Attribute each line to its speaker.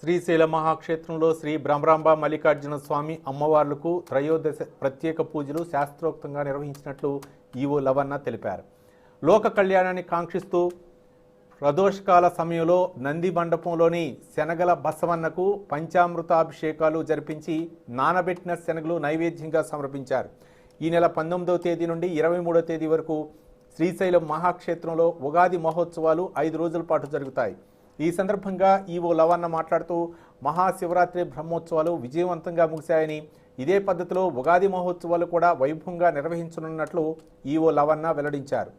Speaker 1: శ్రీశైల మహాక్షేత్రంలో శ్రీ బ్రహ్మరాంబ మల్లికార్జున స్వామి అమ్మవార్లకు త్రయోదశ ప్రత్యేక పూజలు శాస్త్రోక్తంగా నిర్వహించినట్లు ఈవో లవన్న తెలిపారు. లోక కళ్యాణాన్ని కాంక్షిస్తూ ప్రదోషకాల సమయంలో నంది మండపంలోని శనగల బసవన్నకు పంచామృతాభిషేకాలు జరిపించి నానబెట్టిన శనగలు నైవేద్యంగా సమర్పించారు. ఈ నెల 19వ తేదీ నుండి 23వ తేదీ వరకు శ్రీశైలం మహాక్షేత్రంలో ఉగాది మహోత్సవాలు 5 రోజుల పాటు జరుగుతాయి. ఈ సందర్భంగా ఈవో లవన్న మాట్లాడుతూ మహాశివరాత్రి బ్రహ్మోత్సవాలు విజయవంతంగా ముగిశాయని, ఇదే పద్ధతిలో ఉగాది మహోత్సవాలు కూడా వైభవంగా నిర్వహించనున్నట్లు ఈవో లవన్న వెల్లడించారు.